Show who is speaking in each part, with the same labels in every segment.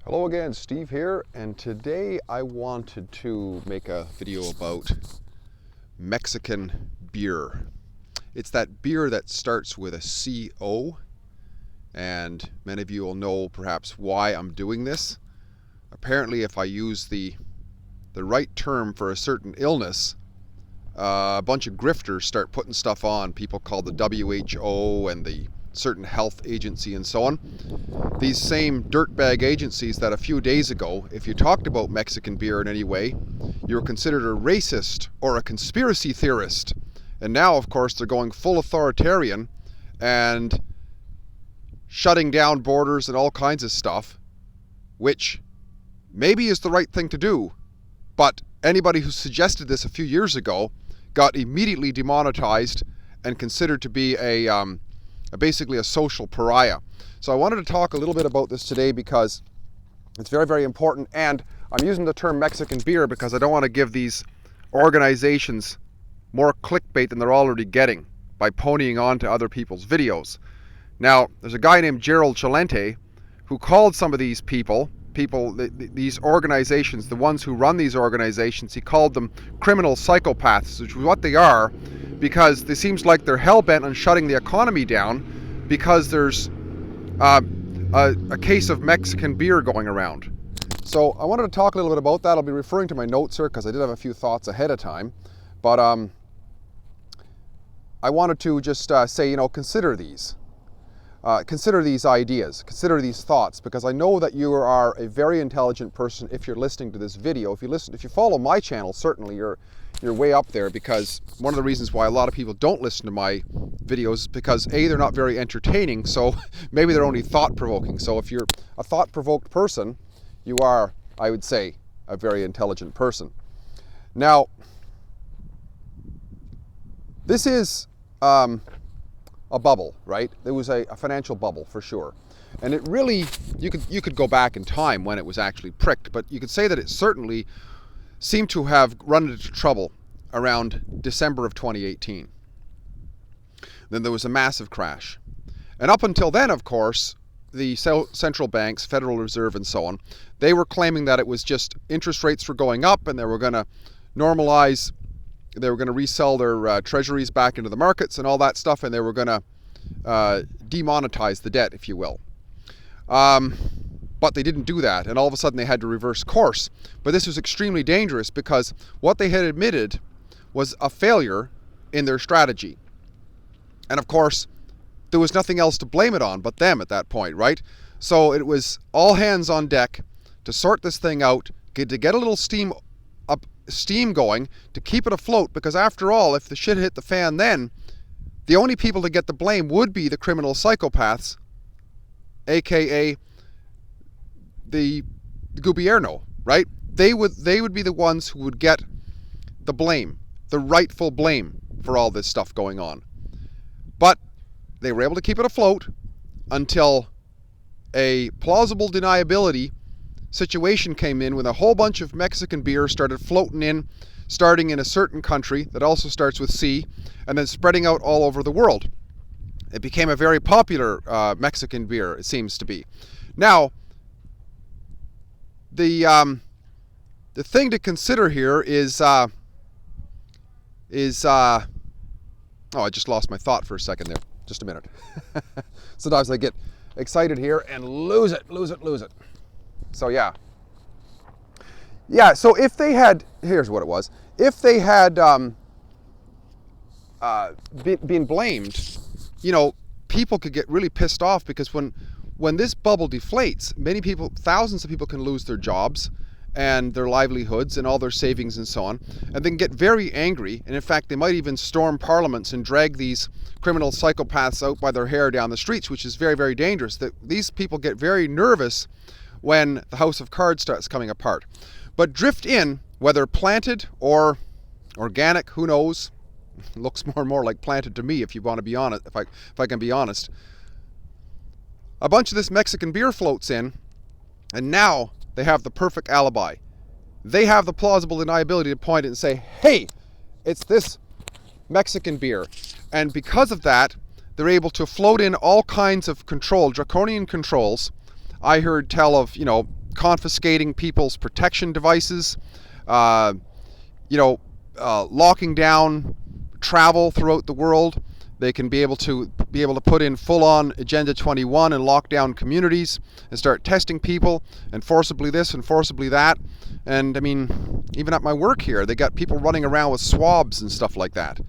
Speaker 1: Hello again, Steve here, and today I wanted to make a video about Mexican beer. It's that beer that starts with a CO, and many of you will know perhaps why I'm doing this. Apparently, if I use the right term for a certain illness, a bunch of grifters start putting stuff on, people called the WHO and the certain health agency and so on. These same dirtbag agencies that a few days ago, if you talked about Mexican beer in any way, you were considered a racist or a conspiracy theorist. And now, of course, they're going full authoritarian and shutting down borders and all kinds of stuff, which maybe is the right thing to do. But anybody who suggested this a few years ago got immediately demonetized and considered to be basically a social pariah. So I wanted to talk a little bit about this today because it's very, very important, and I'm using the term Mexican beer because I don't want to give these organizations more clickbait than they're already getting by ponying on to other people's videos. Now, there's a guy named Gerald Chalente who called some of these these organizations, the ones who run these organizations, he called them criminal psychopaths, which is what they are, because it seems like they're hell-bent on shutting the economy down because there's a case of Mexican beer going around. So I wanted to talk a little bit about that. I'll be referring to my notes here because I did have a few thoughts ahead of time. But I wanted to just say, consider these. Consider these ideas, consider these thoughts, because I know that you are a very intelligent person if you're listening to this video. If you follow my channel, certainly you're way up there, because one of the reasons why a lot of people don't listen to my videos is because A, they're not very entertaining, so maybe they're only thought-provoking. So if you're a thought-provoked person, you are, I would say, a very intelligent person. Now, this is a bubble, right? There was a financial bubble for sure. And it really, you could go back in time when it was actually pricked, but you could say that it certainly seemed to have run into trouble around December of 2018. Then there was a massive crash. And up until then, of course, the central banks, Federal Reserve and so on, they were claiming that it was just interest rates were going up and they were going to normalize. They were going to resell their treasuries back into the markets and all that stuff, and they were going to demonetize the debt, if you will. But they didn't do that, and all of a sudden they had to reverse course. But this was extremely dangerous because what they had admitted was a failure in their strategy. And of course, there was nothing else to blame it on but them at that point, right? So it was all hands on deck to sort this thing out, to get a little steam going, to keep it afloat, because after all, if the shit hit the fan, then the only people to get the blame would be the criminal psychopaths, aka the gobierno, right? They would be the ones who would get the blame, the rightful blame for all this stuff going on. But they were able to keep it afloat until a plausible deniability situation came in when a whole bunch of Mexican beer started floating in, starting in a certain country that also starts with C, and then spreading out all over the world. It became a very popular Mexican beer, it seems to be. Now, the thing to consider here is oh, I just lost my thought for a second there. Just a minute. Sometimes I get excited here and lose it. So yeah, so if they had, here's what it was, if they had been blamed, people could get really pissed off, because when this bubble deflates, many people, thousands of people can lose their jobs and their livelihoods and all their savings and so on, and then get very angry, and in fact they might even storm parliaments and drag these criminal psychopaths out by their hair down the streets, which is very, very dangerous. That these people get very nervous when the house of cards starts coming apart. But drift in, whether planted or organic, who knows? It looks more and more like planted to me, if you want to be honest, if I can be honest. A bunch of this Mexican beer floats in, and now they have the perfect alibi. They have the plausible deniability to point it and say, hey, it's this Mexican beer. And because of that, they're able to float in all kinds of draconian controls. I heard tell of, confiscating people's protection devices, locking down travel throughout the world. They can be able to put in full-on Agenda 21 and lock down communities and start testing people and forcibly this and forcibly that. And I mean, even at my work here, they got people running around with swabs and stuff like that.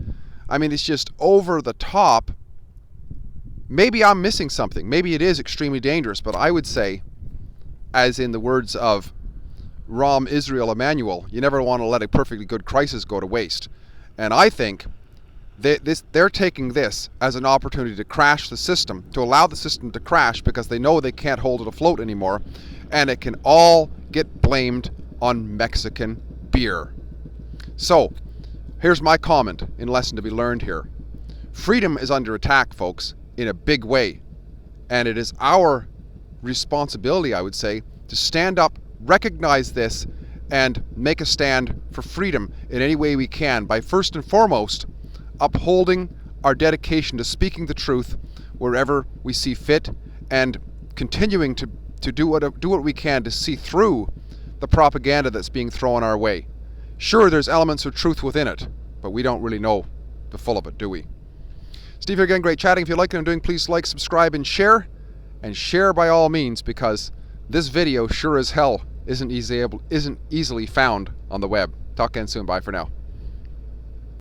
Speaker 1: I mean, it's just over the top. Maybe I'm missing something. Maybe it is extremely dangerous, but I would say, as in the words of Ram Israel Emanuel, you never want to let a perfectly good crisis go to waste. And I think they're taking this as an opportunity to crash the system, to allow the system to crash because they know they can't hold it afloat anymore, and it can all get blamed on Mexican beer. So, here's my comment in lesson to be learned here. Freedom is under attack, folks, in a big way. And it is our responsibility, I would say, to stand up, recognize this, and make a stand for freedom in any way we can by first and foremost upholding our dedication to speaking the truth wherever we see fit, and continuing to do what we can to see through the propaganda that's being thrown our way. Sure, there's elements of truth within it, but we don't really know the full of it, do we? Steve here again, great chatting. If you like what I'm doing, please like, subscribe, and share. And share by all means, because this video sure as hell isn't easily found on the web. Talk again soon. Bye for now.